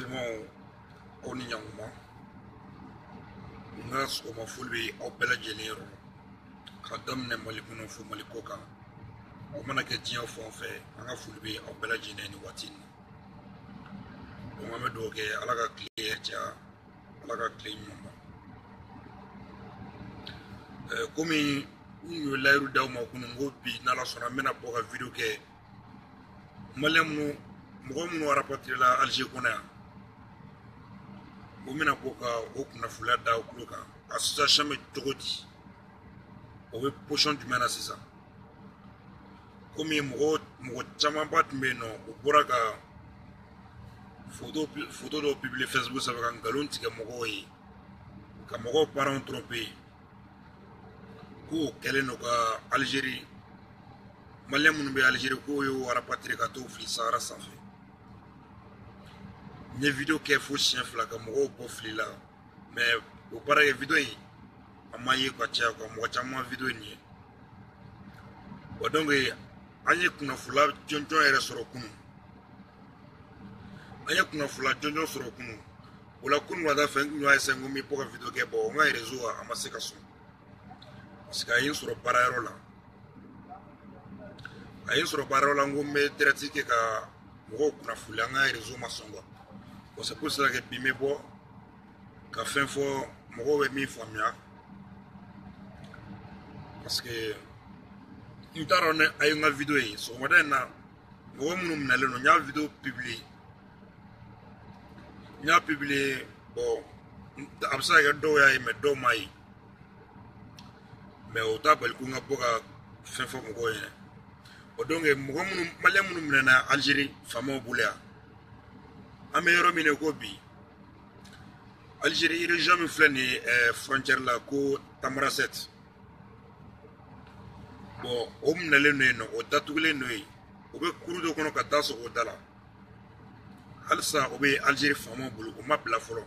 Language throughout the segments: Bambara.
balimaw aw ni ɲankuma n ka sɔgɔma foli bɛ aw bɛɛ lajɛlen yɔrɔ ka daminɛ Mali kɔnɔ fo Mali kɔ kan o mana kɛ diɲɛ fan o fɛ an ka foli bɛ aw bɛɛ lajɛlen ni waati in na donc an bɛ dugawu kɛ Ala ka tile caya Ala ka tile ɲuman ban komi n ye layiru d'aw ma kunun ko bi n'Ala sɔnna n bɛna bɔ ka video kɛ mɔgɔ minnu rapatrié la Alger kɔnɔ yan o bɛna bɔ ka o kunnafoniya da o tulo kan association bɛ cogo di o bɛ position jumɛn na sisan komi mɔgɔ camanba tun bɛ yen nɔ o bɔra ka photo dɔw publier Facebook sanfɛ ka nkalon tigɛ mɔgɔw ye ka mɔgɔw parents tromper k'o kɛlen don ka Algérie maliyɛn minnu bɛ Algérie k'o y'o rapatrié ka t'o fili Sahara sanfɛ n ye video kɛ fo siɲɛ 2 ka mɔgɔw bɔ fili la mais o baara kɛ video in a ma ye ka caya quoi mɔgɔ caman video in ye bon donc an ye kunnafoniya jɔnjɔn yɛrɛ sɔrɔ kunun o la kunun wulada fɛ n tun y'a essayer n ko n bɛ bɔ ka video kɛ bon n ka réseau a ma se ka sɔn parce que a ye n sɔrɔ baarayɔrɔ la n ko n bɛ direct kɛ ka mɔgɔw kunnafoniya n ka réseau ma sɔn quoi bon c'est pour cela que bi n bɛ bɔ ka fɛn fɔ mɔgɔw bɛ min faamuya parce que n t'a dɔn ne a ye n ka video ye sɔgɔmada in na mɔgɔ minnu minɛlen don n y'a video publier bon a bɛ se ka kɛ dɔw y'a ye mais dɔw m'a ye mais o t'a bali ko n ka bɔ ka fɛn fɔ mɔgɔw ɲɛna o donc maliyɛn minnu minɛna Algérie faamaw bolo yan an bɛ yɔrɔ min na ko bi Algérie région min filɛ nin ye frontière la ko Tamaracet bon o minɛlen don yen nɔ o datugulen don yen o bɛ kuru dɔ kɔnɔ ka taa sɔgɔ o da la halisa o bɛ Algérie faamaw bolo o ma bila fɔlɔ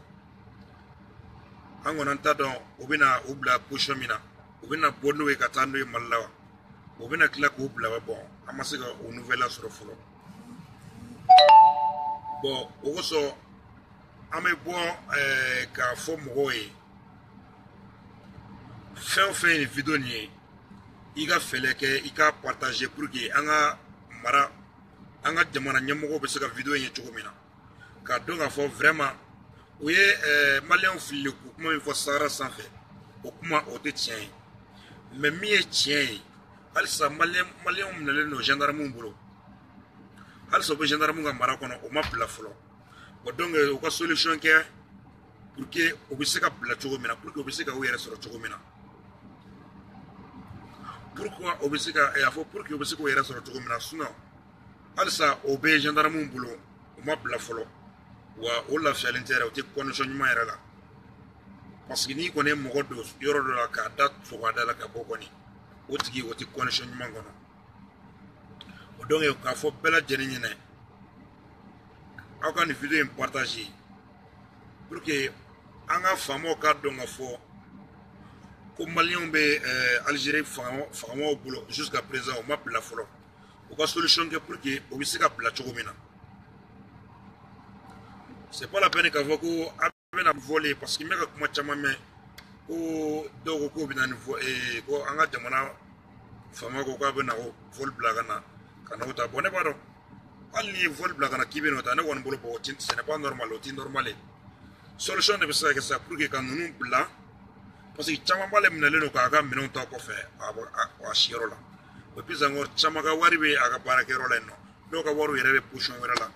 an kɔni an t'a dɔn o bɛna o bila position min na o bɛna bɔ n'o ye ka taa n'o ye Mali la wa o bɛna tila k'o bila wa bon an ma se ka o nouvelle sɔrɔ fɔlɔ bon o kosɔn an bɛ bɔ k'a fɔ mɔgɔw ye fɛn o fɛn ye nin video nin ye i ka fɛlɛ kɛ i ka partager pour que an ka jamana ɲɛmɔgɔw bɛ se ka video ye cogo min na k'a dɔn k'a fɔ vraiment o ye maliyɛnw filili ko kuma min fɔ Sahara sanfɛ o kuma o tɛ tiɲɛ ye mais min ye tiɲɛ ye halisa maliyɛnw minɛlen don gendarmew bolo halisa o bɛ gendarmew ka mara kɔnɔ o ma bila fɔlɔ bon donc u ka solution kɛ pour que o bɛ se ka bila cogo min na pour que o bɛ se ka u yɛrɛ sɔrɔ cogo min na pourquoi o bɛ se ka a fɔ pour que o bɛ se k'o yɛrɛ sɔrɔ cogo min na sinon halisa o bɛ gendarmew bolo o ma bila fɔlɔ wa o lafiyalen tɛ yɛrɛ o tɛ condition ɲuman yɛrɛ la parce que n'i kɔni ye mɔgɔ don yɔrɔ dɔ la k'a da sɔgɔ a da la ka bɔ kɔni o tigi o tɛ condition ɲuman kɔnɔ o donc k'a fɔ bɛɛ lajɛlen ɲɛna aw ka nin video in partager pour que an ka faamaw k'a dɔn ka fɔ ko maliyɛnw bɛ Algérie fangamaw bolo jusqu'à présent o ma bila fɔlɔ o ka solution kɛ pour que o bɛ se ka bila cogo min na c'est pas la peine k'a fɔ ko a bɛna voler parce que n bɛ ka kuma caman mɛn ko dɔw ko k'o bɛna nin ko an ka jamana faama ko k'a bɛna o vol bila ka na o ta bon ne b'a dɔn hali ni ye vol bila ka na k'i bɛ n'o ta ne kɔni bolo bon ce n'est pas normal o tɛ normal ye solution de bɛ se ka kɛ sisan pour que ka ninnu bila parce que caman b'ale minɛlen don k'a ka minɛnw ta kɔfɛ a siyɔrɔ la et puis encore caman ka wari bɛ a ka baarakɛyɔrɔ la yen nɔ dɔw ka wariw yɛrɛ bɛ position wɛrɛ la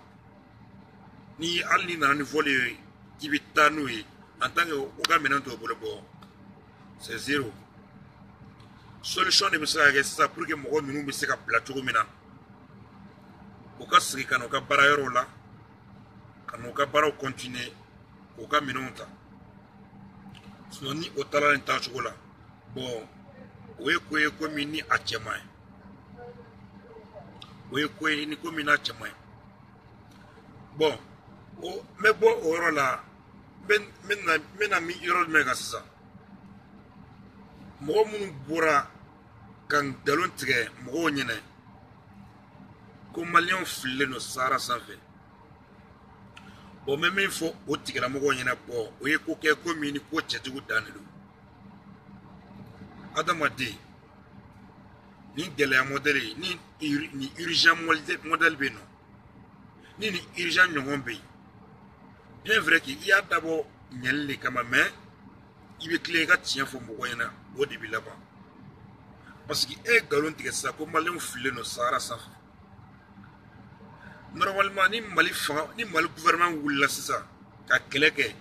ni hali ni nana ni vol ye k'i bɛ taa n'o ye en tant que o ka minɛn t'o bolo bon c'est zéro solution de bɛ se ka kɛ sisan pour que mɔgɔ ninnu bɛ se ka bila cogo min na u ka segin ka na u ka baarayɔrɔw la ka na u ka baaraw continuer k'u ka minɛnw ta sinon ni o taara nin taacogo la bon o ye ko ye ko min ni a cɛ man ɲi bon n bɛ bɔ o yɔrɔ la n bɛna min yɔrɔ jumɛn kan sisan mɔgɔ minnu bɔra ka nkalon tigɛ mɔgɔw ɲɛna ko maliyɛnw fililen don Sahara sanfɛ bon même il faut o tigala mɔgɔw ɲɛna bɔ o ye ko kɛ ko min ni ko cɛjugu dan de don adamaden ni gɛlɛya modèle ni urgent modèle bɛ yen nɔ ni urgent ɲɔgɔn bɛ yen bien vrai que i y'a dabɔ ɲɛli de kama mais i bɛ tila i ka tiɲɛ fɔ mɔgɔw ɲɛna o de bɛ laban parce que e ye nkalon tigɛ sisan ko maliyɛnw fililen don sahara sanfɛ normalement ni mali gouvernement wulila sisan ka kɛlɛ kɛ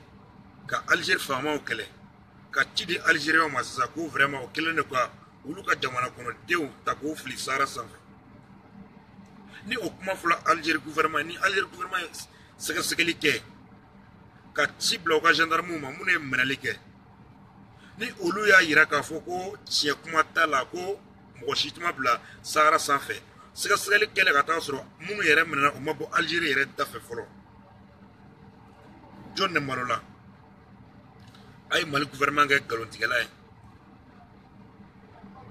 ka Algérie faamaw kɛlɛ ka ci di Algériens ma sisan ko vraiment o kɛlen de ka olu ka jamana kɔnɔdenw ta k'o fili sahara sanfɛ ni o kuma fɔla Algérie gouvernement ni Algérie gouvernement ye sɛgɛsɛgɛli kɛ ka ci bila u ka gendarmew ma minnu ye minɛli kɛ ni olu y'a yira k'a fɔ ko tiɲɛ kuma t'a la ko mɔgɔ si tuma bila sahara sanfɛ sɛgɛsɛgɛli kɛlɛ ka taa sɔrɔ minnu yɛrɛ minɛna u ma bɔ Algérie yɛrɛ dafɛ fɔlɔ jɔn de malola a ye mali gouvernement kɛ nkalontigɛla ye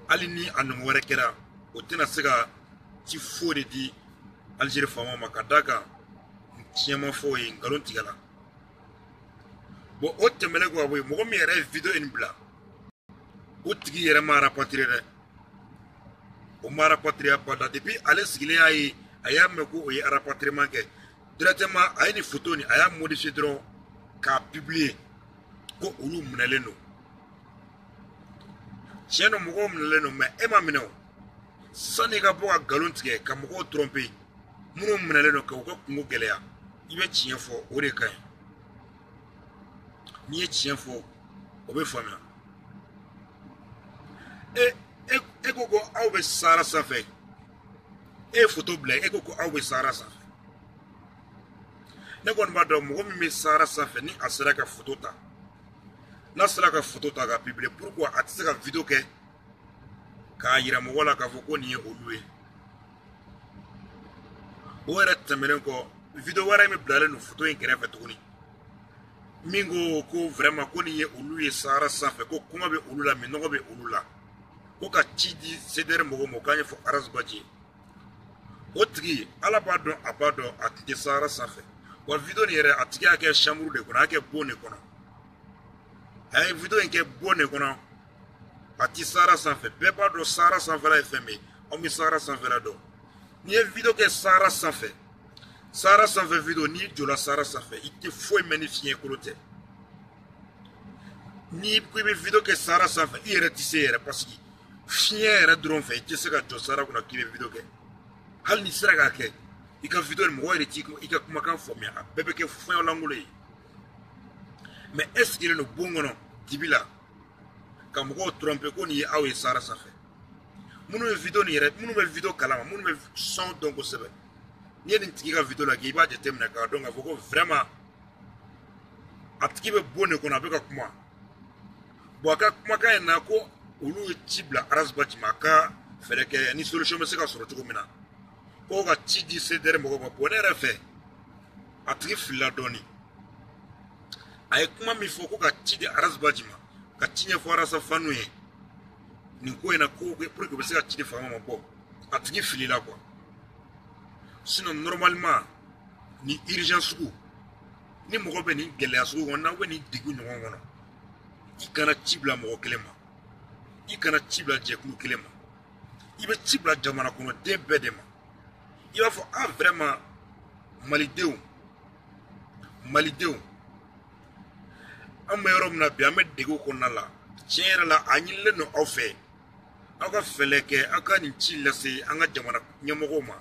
hali ni a nɔgɔ wɛrɛ kɛra o tɛna se ka ci foyi de di Algérie faamaw ma ka d'a kan tiɲɛ ma fɔ o ye nkalon tigɛla bon o tɛmɛnen kɔ ka bɔ yen mɔgɔ min yɛrɛ ye video in bila o tigi yɛrɛ ma rapatrier dɛ o ma rapatrier abada depuis ale sigilen y'a ye a y'a mɛn ko o ye rapatriement kɛ directement a ye nin photo nin a y'a modifier dɔrɔn k'a publier ko olu minɛlen don tiɲɛ don mɔgɔw minɛlen don mais e ma minɛ o sani ka bɔ ka nkalon tigɛ ka mɔgɔw tromper minnu minɛlen don k'u ka kungo gɛlɛya i bɛ tiɲɛ fɔ o de ka ɲi n'i ye tiɲɛ fɔ o bɛ faamuya e ko ko aw bɛ sahara sanfɛ e ye photo bila e ko ko aw bɛ sahara sanfɛ ne kɔni b'a dɔn mɔgɔ min bɛ sahara sanfɛ ni a sera ka photo ta n'a sera ka photo ta ka publier pourquoi a tɛ se ka video kɛ k'a yira mɔgɔ la k'a fɔ ko nin ye olu ye o yɛrɛ tɛmɛnen kɔ video wɛrɛ min bilalen don photo in kɛrɛfɛ tuguni min ko vraiment ko nin ye olu ye sahara sanfɛ ko kɔngɔ bɛ olu la minɔgɔ bɛ olu la ko ka ci di CDR mɔgɔw ma o k'a ɲɛfɔ Aras Baji o tigi ala b'a dɔn a b'a dɔn a tun tɛ sahara sanfɛ wa video nin yɛrɛ a tigi y'a kɛ chambre de kɔnɔ a y'a kɛ bon de kɔnɔ a ye video in kɛ bon de kɔnɔ a ti sahara sanfɛ bɛɛ b'a dɔn sahara sanfɛla ye fɛn min ye aw bɛ sahara sanfɛla dɔn n'i ye video kɛ sahara sanfɛ video n'i jɔla sahara sanfɛ i tɛ foyi mɛn ni fiɲɛ kolo tɛ n'i ko i bɛ video kɛ sahara sanfɛ i yɛrɛ tɛ se yɛrɛ parce que fiɲɛ yɛrɛ dɔrɔn fɛ i tɛ se ka jɔ sahara kɔnɔ k'i bɛ video kɛ hali ni sera k'a kɛ i ka video ni mɔgɔ yɛrɛ t'i i ka kumakan faamuya a bɛɛ bɛ kɛ fiɲɛ lankolon ye mais e sigilen don bon kɔnɔ dibi la ka mɔgɔw tromper ko nin ye aw ye sahara sanfɛ minnu ye video nin yɛrɛ minnu bɛ video kalama minnu bɛ son dɔn kosɛbɛ n'i ye nin tigi ka video lajɛ i b'a jateminɛ k'a dɔn k'a fɔ ko vraiment a tigi bɛ bon de kɔnɔ a bɛ ka kuma bon a ka kumakan in na ko olu ye ci bila Aras Baji ma a ka fɛɛrɛ kɛ ni solution bɛ se ka sɔrɔ cogo min na ko ka ci di CDR mɔgɔw ma bon ne yɛrɛ fɛ a tigi filila dɔɔnin a ye kuma min fɔ ko ka ci di Aras Baji ma ka ci ɲɛfɔ Arasa Fanu ye nin ko in na ko pour que u bɛ se ka ci di fanga ma bɔ a tigi filila quoi sinon normalement ni urgence sugu ni mɔgɔ bɛ nin gɛlɛya sugu kɔnɔ n'aw bɛ nin degun ɲɔgɔn kɔnɔ i kana ci bila mɔgɔ kelen ma i kana ci bila jɛkulu kelen ma i bɛ ci bila jamana kɔnɔden bɛɛ de ma i b'a fɔ ah vraiment malidenw an bɛ yɔrɔ min na bi an bɛ degun kɔnɔna la tiɲɛ yɛrɛ la a ɲinilen don aw fɛ aw ka fɛɛrɛ kɛ aw ka nin ci lase an ka jamana ɲɛmɔgɔw ma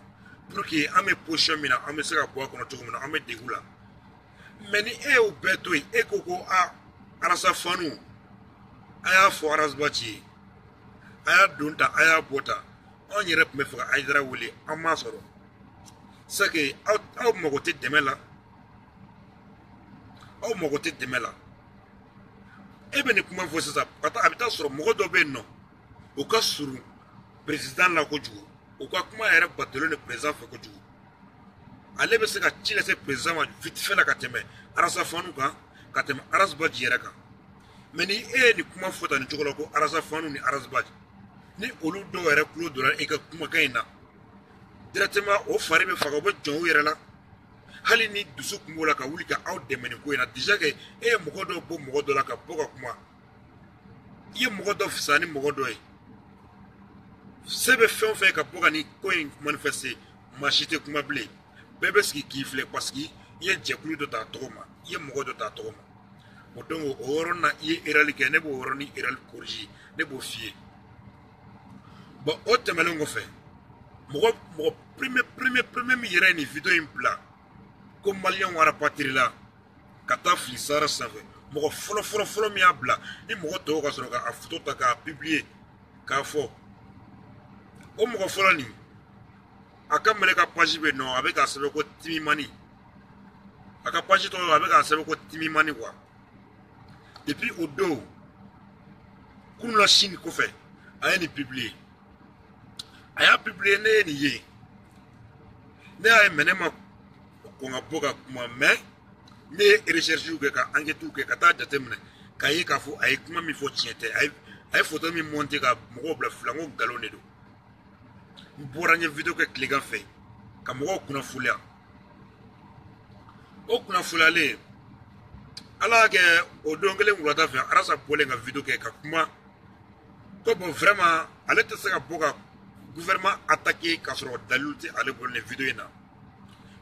pour que an bɛ position min na an bɛ se ka bɔ a kɔnɔ cogo min na an bɛ degun la mais ni e y'o bɛɛ to yen e ko ko ah Arasa Fanu a y'a fɔ Aras Baji ye a y'a don ta a y'a bɔ ta anw yɛrɛ tun bɛ fɛ ka Aidara wele an m'a sɔrɔ c'est que aw mago tɛ dɛmɛ la e bɛ nin kuma fɔ sisan a bɛ taa sɔrɔ mɔgɔ dɔ bɛ yen nɔ o ka surun président la kojugu o ka kuma yɛrɛ batolen de président fɛ kojugu ale bɛ se ka ci lase président ma vite fait la ka tɛmɛ Arasa Fanu kan ka tɛmɛ Aras Baji yɛrɛ kan mais ni e ye nin kuma fɔ ta nin cogo la ko Arasa Fanu ni Aras Baji ni olu dɔw yɛrɛ tulo donna e ka kumakan in na directement o fari bɛ faga o bɛ jɔn u yɛrɛ la hali ni dusu kun b'o la ka wuli ka aw dɛmɛ nin ko in na déjà que e ye mɔgɔ dɔ bɔ mɔgɔ dɔ la ka bɔ ka kuma i ye mɔgɔ dɔ fisaya ni mɔgɔ dɔ ye se bɛ fɛn o fɛn ka bɔ ka nin ko in manifester maa si tɛ kuma bilen bɛɛ bɛ sigi k'i filɛ parce que i ye jɛkulu dɔ ta a tɔgɔ ma i ye mɔgɔ dɔ ta a tɔgɔ ma o donc o yɔrɔ na i ye erreur kɛ ne b'o yɔrɔ ni erreur corriger ne b'o f'i ye bon o tɛmɛnen kɔfɛ mɔgɔ premier min yɛrɛ ye nin video in bila ko maliyɛn wara patiri la ka taa fili sahara sanfɛ mɔgɔ fɔlɔ min y'a bila ni mɔgɔ tɔw ka sɔrɔ k'a photo ta k'a publier k'a fɔ o mɔgɔ fɔlɔ nin a ka mɛlɛ ka page bɛ nɔ a bɛ k'a sɛbɛn ko Timimani a ka page tɔgɔ a bɛ k'a sɛbɛn ko Timimani quoi depuis o don kunun la sini kɔfɛ a ye nin publier a y'a publier ne ye nin ye ne y'a ye mɛ ne ma kɔn ka bɔ ka kuma mais ne ye recherche kɛ ka enquête kɛ ka taa jateminɛ k'a ye k'a fɔ a ye kuma min fɔ tiɲɛ tɛ a ye photo min monter ka mɔgɔw bila fila n ko nkalon de don n bɔra n ye video kɛ tilegan fɛ ka mɔgɔw kunnafoniya o kunnafoniyalen ala y'a kɛ o don kelen wulada fɛ arasa bɔlen ka video kɛ ka kuma ko bon vraiment ale tɛ se ka bɔ ka gouvernement attaquer k'a sɔrɔ dalilu tɛ ale bolo nin video in na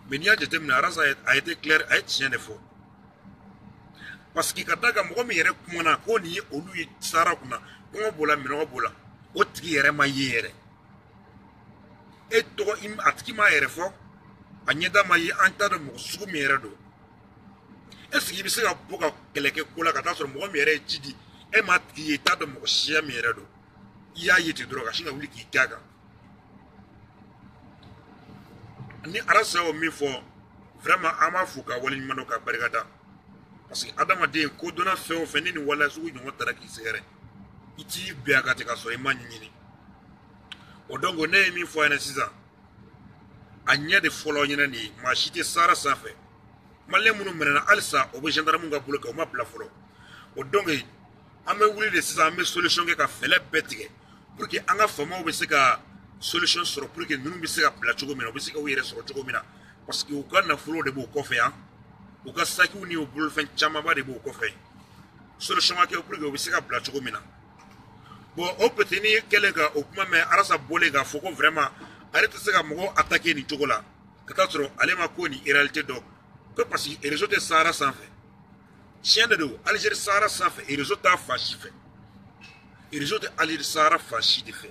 mais n'i y'a jateminɛ arasa a été clair a ye tiɲɛ de fɔ parce que ka da kan mɔgɔ min yɛrɛ kumana ko nin ye olu ye sahara kunna kɔngɔ b'o la minɔgɔ b'o la o tigi yɛrɛ ma ye yɛrɛ e tɔgɔ a tigi m'a yɛrɛ fɔ a ɲɛda ma ye an t'a dɔn mɔgɔ sugu min yɛrɛ don est ce que i bɛ se ka bɔ ka kɛlɛ kɛ ko la ka taa sɔrɔ mɔgɔ min yɛrɛ ye ci di e m'a tigi ye i t'a dɔn mɔgɔ siya min yɛrɛ don i y'a ye ten dɔrɔn ka sin ka wuli k'i k'a kan ni arasa y'o min fɔ vraiment an b'a fo ka waleɲuman dɔn ka barikada parce que adamaden ko dɔnna fɛn o fɛn ni nin waleya sugu ɲɔgɔn taara k'i sɛgɛrɛ i t'i bɛn a kan ten k'a sɔrɔ i m'a ɲɛɲini o donc ne ye min fɔ a ɲɛna sisan a ɲɛ de fɔlɔ ɲɛna nin ye maa si tɛ sahara sanfɛ maliyɛn minnu minɛna halisa o bɛ gendarme ka bolo kan o ma bila fɔlɔ o donc an bɛ wuli de sisan an bɛ solution kɛ ka fɛlɛ bɛɛ tigɛ pour que an ka faamaw bɛ se ka solution sɔrɔ pour que ninnu bɛ se ka bila cogo min na u bɛ se ka u yɛrɛ sɔrɔ cogo min na parce que u ka nafolo de b'u kɔfɛ yan u ka sakiw ni u bolofɛn camanba de b'u kɔfɛ solution ka kɛ pour que u bɛ se ka bila cogo min na bon o petit ni kɛlen ka o kuma mɛn arasa bɔlen k'a fɔ ko vraiment ale tɛ se ka mɔgɔw attaquer nin cogo la ka taa sɔrɔ ale ma ko nin réalité dɔn ko parce que réseau tɛ sahara sanfɛ tiɲɛ de don Algérie sahara sanfɛ réseau t'a fan si fɛ réseau tɛ Algérie sahara fan si de fɛ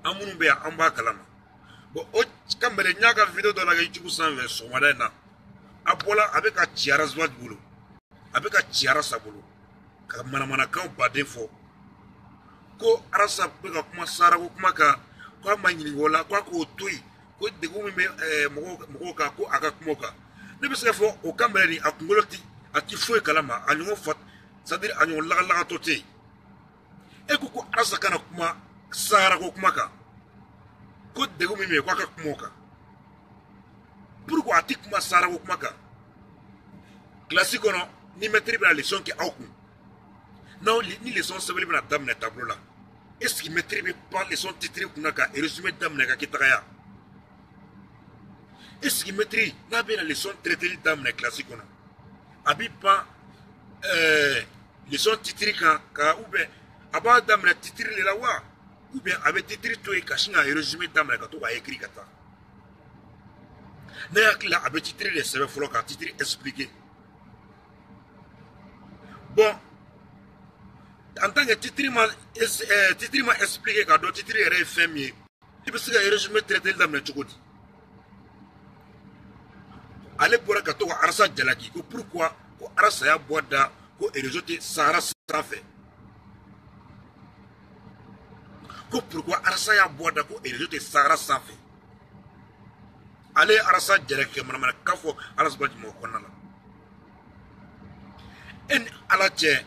an minnu bɛ yan an b'a kalama bon o kamalen n y'a ka video dɔ lajɛ YouTube sanfɛ sɔgɔmada in na a bɔla a bɛ ka ci Arasuwaj bolo a bɛ ka ci Arasa bolo ka manamanakan baden fɔ ko Arasa bɛ ka kuma sahara ko kuma kan ko a ma ɲininka o la ko a k'o to yen ko degun min bɛ mɔgɔw kan ko a ka kuma o kan ne bɛ se ka fɔ o kamalen nin a kunkolo a ti foyi kalama a ɲɔgɔn fa c'est à dire a ɲɔgɔn lagalagatɔ tɛ yen e ko Arasa kana kuma sahara ko kuma kan ko degun min bɛ yen ko a ka kuma o kan pourquoi a ti kuma sahara ko kuma kan kilasi kɔnɔ ni maître bɛna leçon kɛ aw kun ni leçon sɛbɛnni bɛna daminɛ tableau la est ce que maître bɛ pan leçon titre kunna ka résumé daminɛ ka kɛ tagaya est ce que maître n'a bɛna leçon traiteli daminɛ kilasi kɔnɔ a bɛ pan leçon titre kan ka ou bien a b'a daminɛ titre de la wa ou bien a bɛ titre to yen ka sin ka résumé daminɛ ka to k'a écrit ka taa ne hakili la a bɛ titre de sɛbɛn fɔlɔ ka titre expliquer bon en tant que titre ma expliqué k'a dɔn titre yɛrɛ ye fɛn min ye i bɛ se ka résumé traiteli daminɛ cogo di ale bɔra ka to ka Arasa jalaki ko pourquoi ko Arasa y'a bɔ da ko réseau tɛ sahara sanfɛ ko pourquoi Arasa y'a bɔ da ko réseau tɛ sahara sanfɛ ale ye Arasa jalaki manamanakan fɔ Arasuwaj mɔgɔ kɔnɔna la e ni Ala cɛ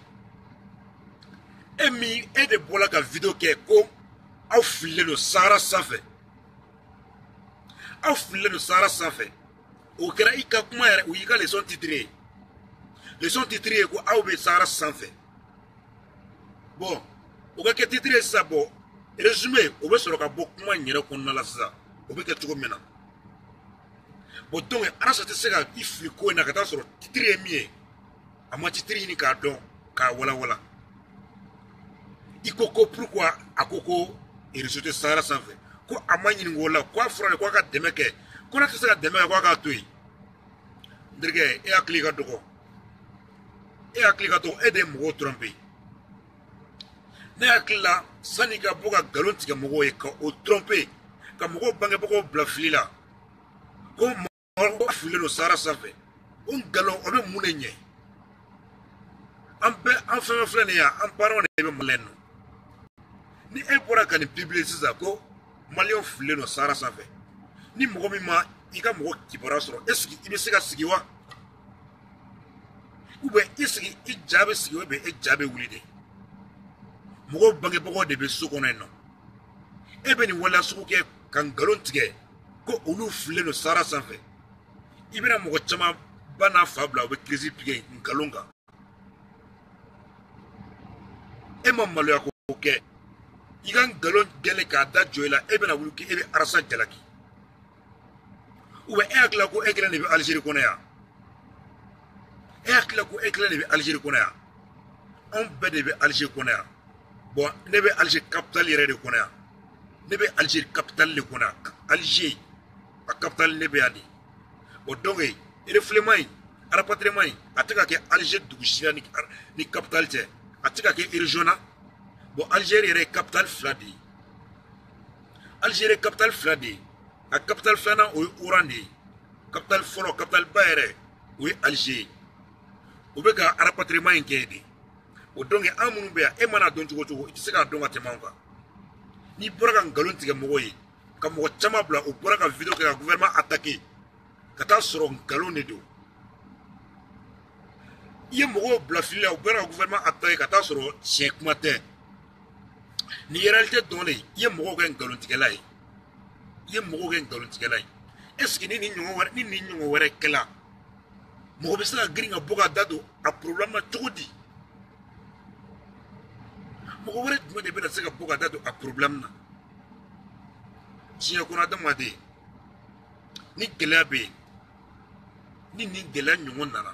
e de bɔra ka video kɛ ko aw fililen don sahara sanfɛ aw fililen don sahara sanfɛ o kɛra i ka kuma yɛrɛ o y'i ka leçon titre ye leçon titre ye ko aw bɛ sahara sanfɛ bon o ka kɛ titre ye sisan bon résumé o bɛ sɔrɔ ka bɔ kuma in yɛrɛ kɔnɔna la sisan o bɛ kɛ cogo min na Bon donc arasa te se ka i fili ko in na ka taa sɔrɔ titiri ye min ye a ma titiri ɲini k'a dɔn k'a walawala i ko ko pourquoi a ko ko réseau tɛ sahara sanfɛ ko a ma ɲininka o la ko a fɔra de ko a ka dɛmɛ kɛ ko n'a tɛ se ka dɛmɛ kɛ ko a k'a to yen n terikɛ e hakili ka dɔgɔ e de ye mɔgɔw tromper ne hakili la sanni ka bɔ ka nkalon tigɛ mɔgɔw ye ka o tromper ka mɔgɔw bangebagaw bila fili la ko mɔgɔw fililen don sahara sanfɛ o nkalon o bɛ mun de ɲɛ an fɛn fɛn filɛ nin ye an baaraw de bɛ maliyɛn nɔ ni e bɔra ka nin publier sisan ko maliyɛnw fililen don sahara sanfɛ ni mɔgɔ min ma i ka mɔgɔ kibaruya sɔrɔ est-ce que i bɛ se ka sigi wa ou bien i sigi i ja bɛ sigi ou bien e ja bɛ wuli de mɔgɔw bangebagaw de bɛ so kɔnɔ yen nɔ e bɛ nin waleya sugu kɛ ka nkalon tigɛ ko olu fililen don sahara sanfɛ i bɛna mɔgɔ caman ba n'a fa bila u bɛ crise piquer nkalon kan e ma maloya ko kɛ i ka nkalon gɛlɛn k'a da jɔ i la e bɛna wuli k'e bɛ arasa jalaki ou bien e hakilila ko e kelen de bɛ Algérie kɔnɔ yan e hakilila ko e kelen de bɛ Algérie kɔnɔ yan anw bɛɛ de bɛ Algérie kɔnɔ yan bon ne bɛ Algérie capitale yɛrɛ de kɔnɔ yan ne bɛ Algérie capitale de kɔnɔ yan Alger a capitale ne bɛ yan de bon donc refoulement in rapatriement in a tɛ ka kɛ Alger dugusi la ni capitale tɛ a tɛ ka kɛ région na bon Algérie yɛrɛ ye capitale fila de ye Algérie capitale fila de ye a capitale filanan o ye Oran de ye capitale fɔlɔ capitale ba yɛrɛ o ye Alger o bɛ ka rapatriement in kɛ de o donc an minnu bɛ yan e mana dɔn cogo cogo i tɛ se k'a dɔn ka tɛmɛ an kan n'i bɔra ka nkalon tigɛ mɔgɔw ye ka mɔgɔ caman bila o bɔra ka video kɛ ka gouvernement attaquer ka taa sɔrɔ nkalon de don i ye mɔgɔw bila fili la o bɔra ka gouvernement attaquer ka taa sɔrɔ tiɲɛ kuma tɛ nin réalité dɔn de i ye mɔgɔw kɛ nkalontigɛla ye est-ce que ni nin ɲɔgɔn wɛrɛ kɛla mɔgɔ bɛ se ka girin ka bɔ ka da don a problème na cogo di mɔgɔ wɛrɛ jumɛn de bɛna se ka bɔ ka da don a problème na diɲɛ kɔnɔ adamaden ni gɛlɛya bɛ yen ni nin gɛlɛya ɲɔgɔn nana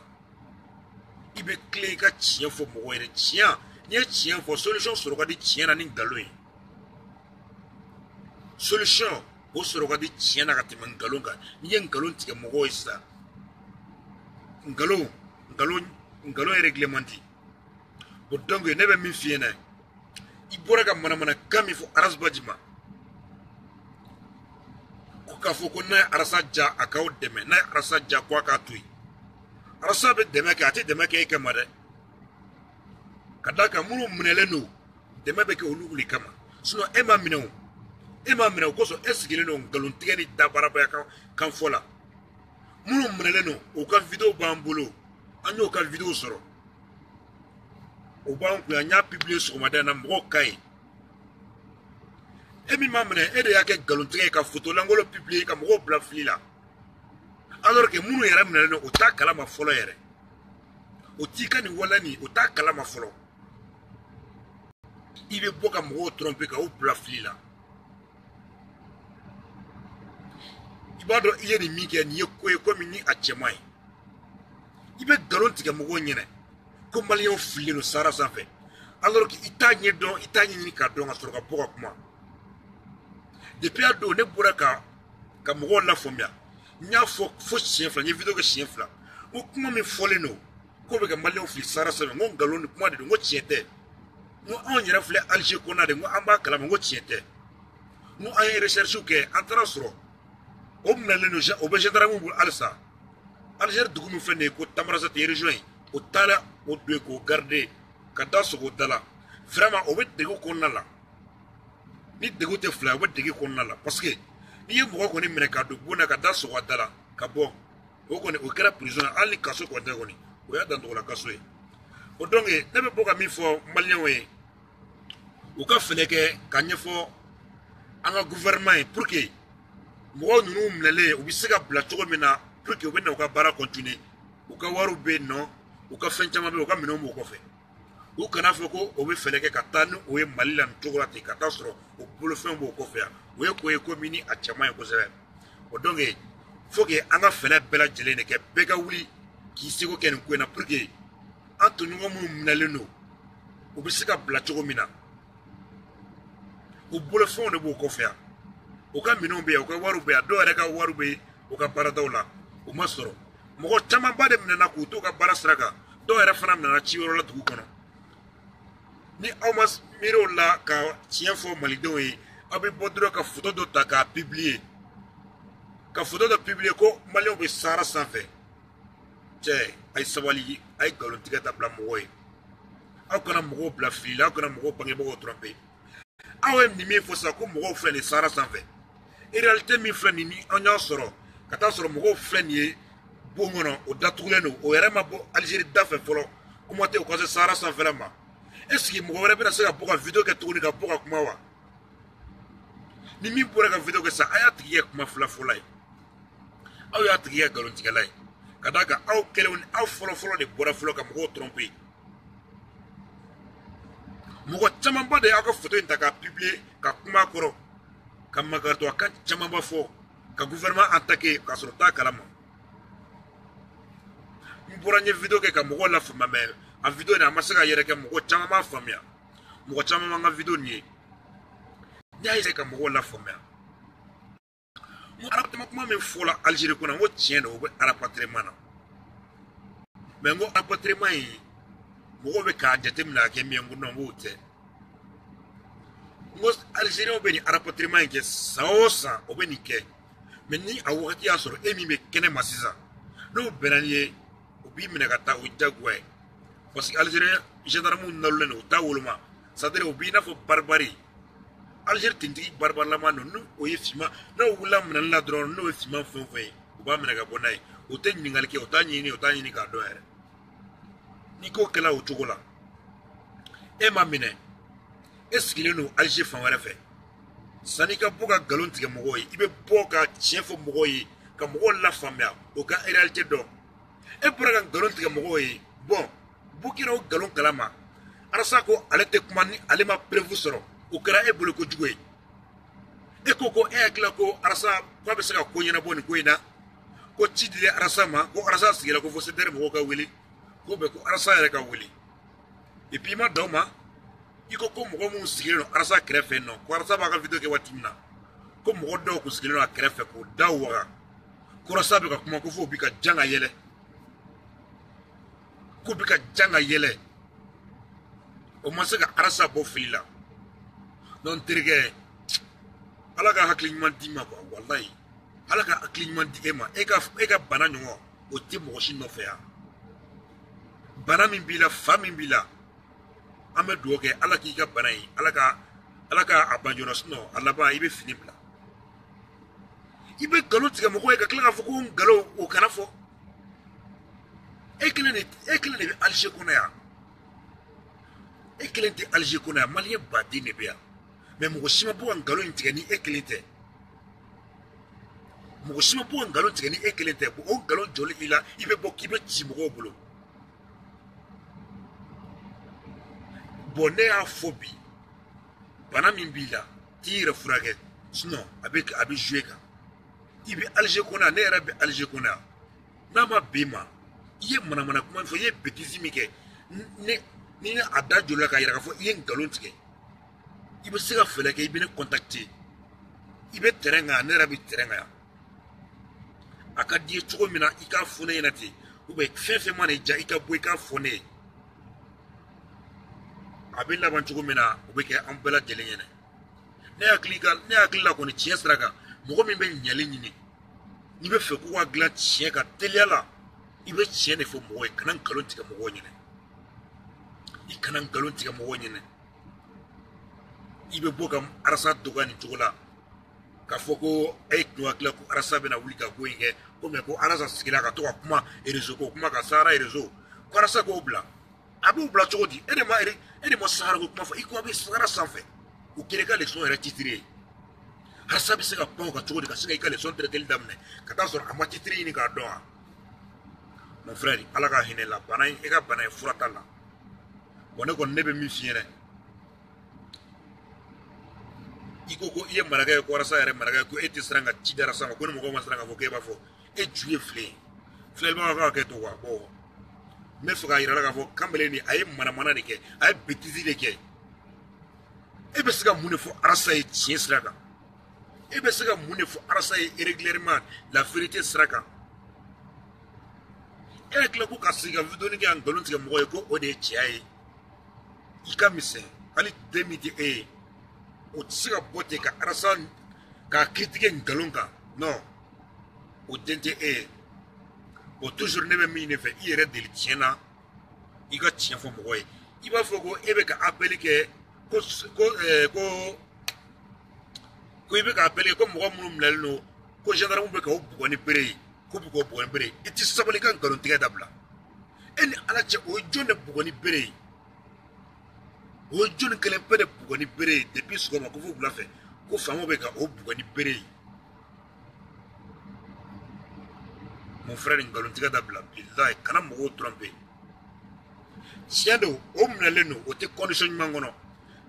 i bɛ tilen i ka tiɲɛ fɔ mɔgɔ yɛrɛ tiɲɛ n'i ye tiɲɛ fɔ solution sɔrɔ ka di tiɲɛ na ni nkalon ye solution o sɔrɔ ka di tiɲɛ na ka tɛmɛ nkalon kan n'i ye nkalon tigɛ mɔgɔw ye sisan nkalon ye règlement di o donc ne bɛ min f'i ɲɛna i bɔra ka manamanakan min fɔ arasbaji ma ko k'a fɔ ko n'a ye arasa ja a k'aw dɛmɛ n'a ye arasa ja ko a k'a to yen arasa bɛ dɛmɛ kɛ a tɛ dɛmɛ kɛ e kama dɛ ka d'a kan minnu minɛlen don dɛmɛ bɛ kɛ olu de kama sinon e ma minɛ o kosɔn e sigilen don nkalon tigɛ ni dabarabaya kan fɔ la minnu minɛlen don o ka video b'an bolo an y'o ka video sɔrɔ o b'an kun an y'a publier sɔgɔmada in na mɔgɔw ka ye e min ma minɛ e de y'a kɛ nkalon tigɛ ye ka photo lankolon publier ka mɔgɔw bila fili la alors que minnu yɛrɛ minɛlen don o t'a kalama fɔlɔ yɛrɛ o t'i ka nin waleya nin o t'a kalama fɔlɔ i bɛ bɔ ka mɔgɔw tromper ka o bila fili la i b'a dɔn i ye nin min kɛ nin ye ko ye komi ni a cɛman ye i bɛ nkalon tigɛ mɔgɔw ɲɛna ko maliyɛnw fililen don sahara sanfɛ alors que i t'a ɲɛdɔn i t'a ɲɛɲini k'a dɔn ka sɔrɔ ka bɔ ka kuma depuis a don ne bɔra ka mɔgɔw lafaamuya n y'a fɔ fo siɲɛ fila n ye video kɛ siɲɛ fila ko kuma min fɔlen don k'o bɛ ka maliyɛnw fili sahara sanfɛ n ko nkalon ni kuma de don n ko tiɲɛ tɛ n ko anw yɛrɛ filɛ Alger kɔnɔna de n ko an b'a kalama n ko tiɲɛ tɛ n ko an ye recherche kɛ an taara sɔrɔ o minɛlen don o bɛ gendarme bolo halisa Alger dugu min filɛ nin ye ko Tamarasɛti région in o taara o don yen k'o garder ka da sogo o da la vraiment o bɛ dege kɔnɔna la ni degu tɛ fila o bɛ dege kɔnɔna la parce que n'i ye mɔgɔ kɔni minɛ ka don bon na ka da sogo a da la ka bɔ o kɔni o kɛra prison na hali ni kaso kɔni tɛ kɔni o y'a dan tɔgɔla kaso ye o donc ne bɛ bɔ ka min fɔ maliyɛnw ye u ka fɛlɛ kɛ ka ɲɛfɔ an ka gouvernement ye pour que mɔgɔw ninnu minɛlen u bɛ se ka bila cogo min na pour que u bɛ na u ka baara continuer u ka wariw bɛ yen nɔ u ka fɛn caman bɛ yen u ka minɛnw b'o kɔfɛ u kana fɔ ko o bɛ fɛlɛ kɛ ka taa ni o ye Mali la nin cogo la ten ka taa sɔrɔ o bolofɛn b'o kɔfɛ yan o ye ko ye ko min ni a cɛman ye kosɛbɛ o donc faut que an ka fɛlɛ bɛɛ lajɛlen de kɛ bɛɛ ka wuli k'i seko kɛ nin ko in na pour que an toɲɔgɔn minnu minɛlen don u bɛ se ka bila cogo min na u bolofɛnw de b'o kɔfɛ yan u ka minɛnw bɛ yan u ka wariw bɛ yan dɔw yɛrɛ ka wariw bɛ u ka baaradaw la u ma sɔrɔ mɔgɔ camanba de minɛna k'u to ka baara sira kan dɔw yɛrɛ fana minɛna ci yɔrɔ la dugu kɔnɔ ni aw ma miiri o la ka tiɲɛ fɔ malidenw ye aw bɛ bɔ dɔrɔn ka foto dɔ ta k'a publier ka foto dɔ publier ko maliyɛnw bɛ sahara sanfɛ cɛ a ye sabali a ye nkalontigɛ dabila mɔgɔw ye aw kana mɔgɔw bila fili la aw kana mɔgɔw bangebagaw tromper aw ye nin min fɔ sisan ko mɔgɔw filɛ nin sahara sanfɛ réalité min filɛ nin ni an y'a sɔrɔ ka taa sɔrɔ mɔgɔw filɛ nin ye bon kɔnɔ o datugulen don o yɛrɛ ma bɔ Algérie da fɛ fɔlɔ kuma tɛ o ka se sahara sanfɛla ma est ce que mɔgɔ wɛrɛ bɛna se ka bɔ ka vidéo kɛ tuguni ka bɔ ka kuma wa ni min bɔra ka vidéo kɛ sisan a y'a tigi kɛ kuma fɔlɔ ye aw y'a tigi kɛ nkalontigɛla ye ka d'a kan aw kɛlenw aw fɔlɔ de bɔra fɔlɔ ka mɔgɔw tromper mɔgɔ camanba de y'aw ka photo in ta k'a publier ka kuma kɔrɔ ka magaritɔ a kan camanba fɔ ka gouvernement attaquer k'a sɔrɔ t'a kalama n bɔra n ye vidéo kɛ ka mɔgɔw lafaamuya mais a vidéo in a ma se ka yɛrɛ kɛ mɔgɔ caman m'a faamuya mɔgɔ caman man ka vidéo nin ye n y'a essayé ka mɔgɔw lafaamuya n ko rapatriement kuma min fɔla Algérie kɔnɔ n ko tiɲɛ don o bɛ rapatriement na mais n ko rapatriement in mɔgɔw bɛ k'a jateminɛ a kɛ min ye n ko non n k'o tɛ n ko Algériens bɛ nin rapatriement in kɛ san o san o bɛ nin kɛ mais ni a wagati y'a sɔrɔ e min bɛ kɛnɛ ma sisan n'o bɛnna ni ye u b'i minɛ ka taa o jagoya ye parce que Algérien gendarmew nalolen don u t'a woloma c'est à dire u b'i n'a fɔ barbarie Algérie tentigi barbarelama don n'o o ye finman n'o wulila minɛli la dɔrɔn n'o ye finman fɛn o fɛn ye u b'a minɛ ka bɔ n'a ye o tɛ ɲininkali kɛ o t'a ɲini k'a dɔn yɛrɛ n'i k'o kɛla o cogo la e ma minɛ e sigilen don Algérie fan wɛrɛ fɛ san'i ka bɔ ka nkalon tigɛ mɔgɔw ye i bɛ bɔ ka tiɲɛ fɔ mɔgɔw ye ka mɔgɔw lafaamuya o ka réalité dɔn e bɔra ka nkalon tigɛ mɔgɔw ye bon Bukira o nkalon kalama Arasa ko ale tɛ kuma ni ale ma preuve sɔrɔ o kɛra e bolo kojugu ye e ko ko e hakili ko Arasa k'a bɛ se ka ko ɲɛnabɔ nin ko in na ko ci dila Arasa ma ko Arasa sigira ko fo CDR mɔgɔw ka wuli ko bɛ ko Arasa yɛrɛ ka wuli et puis i ma dan o ma i ko mɔgɔ minnu sigilen don Arasa kɛrɛfɛ yen nɔ ko Arasa b'a ka vidéo kɛ waati min na ko mɔgɔ dɔw kun sigilen don a kɛrɛfɛ k'o da waga ko Arasa bɛ ka kuma ko fo bi ka jan ka yɛlɛ ko bi ka jan ka yɛlɛ o ma se ka Arasa bɔ fili la donc terikɛ Ala ka hakili ɲuman d'i ma quoi wallahi Ala ka hakili ɲuman di e ma e ka bana ɲɔgɔn o tɛ mɔgɔ si nɔfɛ yan bana min b'i la fa min b'i la an bɛ dugawu kɛ Ala k'i ka bana in Ala ka a ban joona sinon a laban i bɛ fini bila i bɛ nkalon tigɛ mɔgɔw ye ka tila k'a fɔ ko nkalon o kana fɔ e kelen de bɛ Algérie kɔnɔ yan e kelen tɛ Algérie kɔnɔ yan maliyɛn baden de bɛ yan mais mɔgɔ si ma bɔ ka nkalon in tigɛ ni e kelen tɛ mɔgɔ si ma bɔ ka nkalon tigɛ ni e kelen tɛ o nkalon jɔlen i la i bɛ bɔ k'i bɛ ci mɔgɔw bolo bon ne y'a fɔ bi bana min b'i la t'i yɛrɛ furakɛ sinon a bɛ jouer kan i bɛ Algérie kɔnɔ yan ne yɛrɛ bɛ Algérie kɔnɔ yan n'a ma bɛn ma i ye manamana kuma fɔ i ye bêtise min kɛ ni a da joli la k'a yira k'a fɔ i ye nkalon tigɛ i bɛ se ka fɛɛrɛ kɛ i bɛ ne contacter i bɛ terrain kan ne yɛrɛ bɛ terrain kan yan a ka di ye cogo min na i k'a fɔ ne ɲɛna ten ou bien fɛn fɛn mana i diya i ka bɔ i k'a fɔ ne ye a bɛ laban cogo min na o bɛ kɛ an bɛɛ lajɛlen ɲɛna ne hakili la kɔni tiɲɛ sira kan mɔgɔ min bɛ ɲɛli ɲini n'i bɛ fɛ k'u ka dilan tiɲɛ kan teliya la i bɛ tiɲɛ de fɔ mɔgɔw ye kana nkalon tigɛ mɔgɔw ɲɛna i kana nkalon tigɛ mɔgɔw ɲɛna i bɛ bɔ ka Arasa dɔgɔya nin cogo la k'a fɔ ko e ye tun hakili la ko Arasa bɛna wuli ka ko in kɛ ko mais ko Arasa sigira ka to ka kuma réseau ko kuma ka Sahara réseau ko Arasa k'o bila a b'o bila cogo di e de ma Sahara ko kuma fɔ i kuma bɛ Sahara sanfɛ o kɛra i ka leçon yɛrɛ titre ye Arasa bɛ se ka pan o kan cogo di ka se ka i ka leçon traiteli daminɛ ka taa sɔrɔ a ma titre ɲini k'a dɔn wa mon frère Ala ka hinɛ la bana in e ka bana ye fura t'a la bon ne kɔni ne bɛ min f'i ɲɛna i ko i ye marakɛ ye ko Arasa yɛrɛ marakɛ ko e tɛ siran ka ci da Arasa ma ko ni mɔgɔw ma siran k'a fɔ k'e b'a fɔ et tu es flé. Flèlement, on va que toi, bon. Mais il faut qu'il y ait la voix, quand il y a un manamana de quai, un bêtise de quai. Et bien, c'est que mon faut arraser tien sraga. Et bien, c'est que mon faut arraser régulièrement la vérité sraga. Et avec le coup, quand c'est que vous donnez un galon, c'est que moi, je vais tirer. Il y a mis ça. Allez, 2010. Au tsika bote ka arasan ka critiquer ngalonga non au dente au toujours ne me ne fait il reste de tiena il ga tien fo mo koy il va faut ko ebe ka appeler que ko ebe ka appeler ko mo mo mlelo ko gendarme be ka obu ni bere ko bu ko bo ni bere iti sabali kan galon tiga dabla en ala che o jonne bu ni bere o jonne kelen pe de bu ni bere depuis ce ko vous la fait ko famo be ka obu ni bere. Mon frère ngalon tiga dabla billahi kana mo tromper siendo o mnaleno o te condition mangono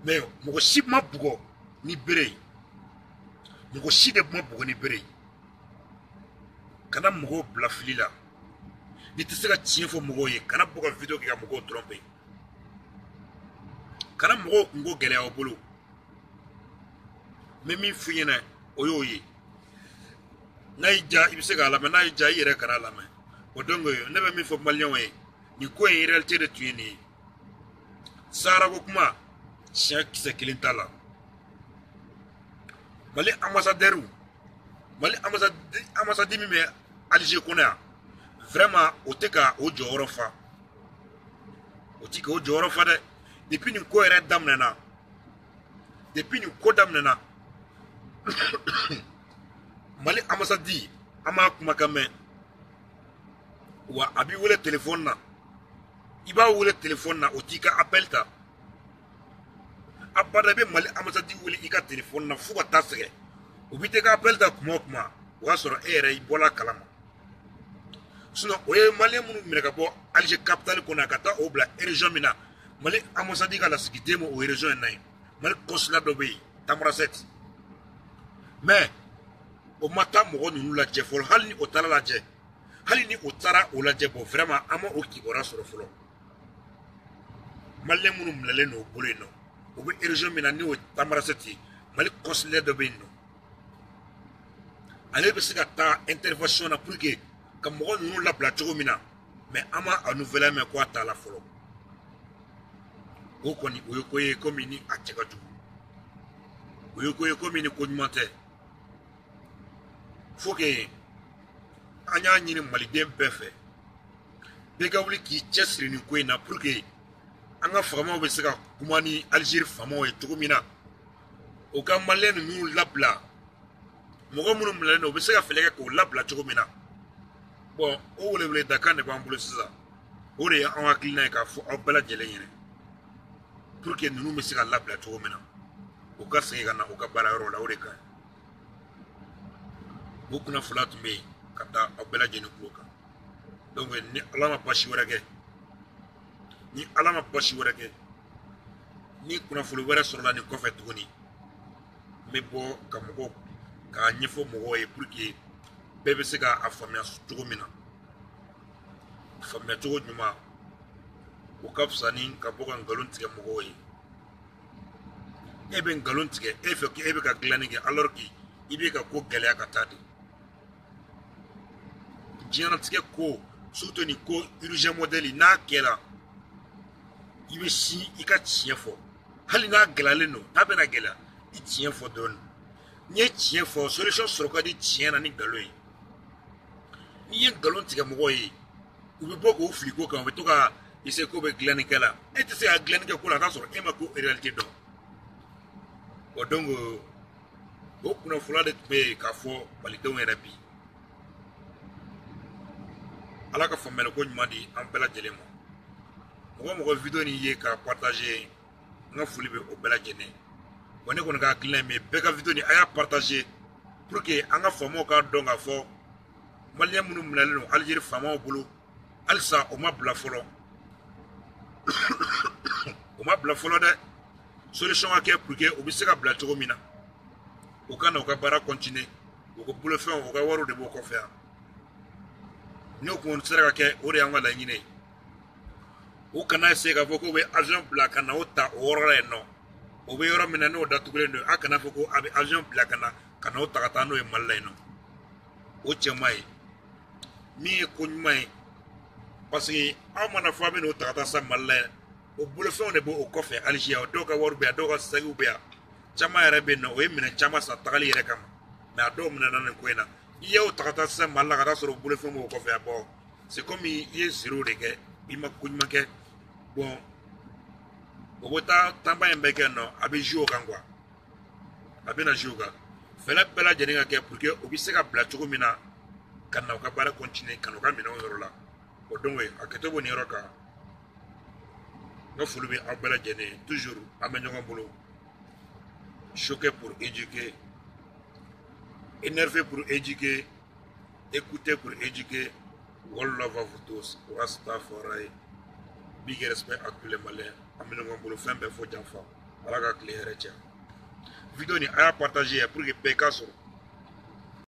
mais mo si ma bugo ni bere mo si de mo bugo ni bere kana mo bla filila ni te sega tien fo mo ye kana bugo video ki ka mo tromper kana mo ngo gele o bolo mais mi fuyena o yoyi naija ibisega la naija yere kana la me odongo yo nebe mi fo malien we ni ko en réalité de tu ni sara ko kuma sia kise kilintala mali ambassadeur mi me Alger kona vraiment oteka o joro fa otika o joro fa de depuis ni ko ere damnena depuis ni ko damnena mali ambassadi ama kuma kame wa abi wole téléphone na iba wole téléphone na otika appelta abada be mali ambassadi wole ika téléphone na fuga tasege ubite ka appelta kuma wa soro ere ibola kalama sinon oye mali munu mineka bo Alger capitale kona kata obla région mina mali ambassadi ka la sikite mo o région nay mali consulat do be tamra 7 mais o mata mo nunu la je fol halni o tala la je halni o tara o la je bo vraiment ama o ki ora soro folo malle munu mlele no bole no o be région mina ni o tamra 7 mali consulat do be no ale be sika ta intervention na pour que comme mo nunu la plateau mina mais ama a nouvelle me ko ta la folo o koni o ko ye komini a chekatu o ko ye komini ko nyumate faut que anya nyini maliden befe bega wuli ki chesri ni ko ina pour que anga fama be sika kumani Algérie fama e tugumina o ka malen nu labla mo ko munu malen o be sika felega ko labla tugumina bon o wole Dakar ne bambulo sisa o re an wakilina ka fo o bela jele yene pour que nous me sika labla tugumina o ka sega na o ka bara ro la o re ka beaucoup na fula tumbe kata obela jeni kuoka donc ni alama pashi werake ni kuna fulu wera sorla ni kofe tuguni me bo kamugo ka nyefo mo e pour que bebe sega afamia tugumina famia tugo nyuma o kapsani ka boka ngalon tige mo e ebe ngalon tige efe ki ebe ka glanige alors ki ibe ka ko gele ka tadi dianatique ko surtout ni ko urgent modèle na kela ibe si ika tien fo hali na gelale no tabe na gela i tien fo don ni tien fo solution sur ko di tien na ni galoy ni yen galon tika mo yi ubi boko fliko kan be to ka ise ko be glanikela et se a glanika ko la ka sur e ma ko réalité do o dongo o kuna fula de be ka fo balidon erabi ala ka famela ko nyumadi an bela jelemo mo video ni ye ka partager nga fuli be o bela jene woni ko nga client me be ka video ni aya partager pour que anga famo ka donga fo malien munu mnaleno Algérie famo bulu alsa o mabla folo o mabla folo de solution ake pour que o biseka bla to mina o kana o ka bara continuer o ko bulu fe o ka waru de bo ko faire n'o kun sera ka kɛ o de y'an ka laɲini ye o kana se k'a fɔ k'o bɛ avion bila ka na o ta o yɔrɔ la yen nɔ o bɛ yɔrɔ min na n'o datugulen don a kana fɔ ko a bɛ avion bila ka na o ta ka taa n'o ye Mali la yen nɔ o cɛ man ɲi min ye ko ɲuman ye parce que aw mana fɔ a bɛ n'o ta ka taa sa Mali la yen o bolofɛnw de b'o kɔfɛ hali sisan dɔw ka wari bɛ yan dɔw ka sakiw bɛ yan caman yɛrɛ bɛ yen nɔ o ye minɛn caman san tagali yɛrɛ kama mais a dɔw minɛna nin ko in na i y'o ta ka taa sa Mali la ka taa sɔrɔ bolofɛn b'o kɔfɛ bɔ c'est comme i ye zéro de kɛ i ma ko ɲuman kɛ bon o bɛ taa tanba in bɛɛ kɛ yen nɔ a bɛ jouer o kan quoi a bɛ na jouer o kan fɛlɛ bɛɛ lajɛlen ka kɛ pour que o bɛ se ka bila cogo min na ka na u ka baara continuer ka na u ka minɛnw yɔrɔ la o donc a kɛtɔ b'o nin yɔrɔ kan n ka foli bɛ aw bɛɛ lajɛlen ye toujours an bɛ ɲɔgɔn bolo choqué pour éduquer énervé pour éduquer écouter pour éduquer one love à vous tous Rastafari big respect à tous les Maliens an bɛ ɲɔgɔn bolo fɛn bɛɛ fo janfa ala ka tile hɛrɛ cɛ vidéo ni a y'a partager pour que bɛɛ ka sɔrɔ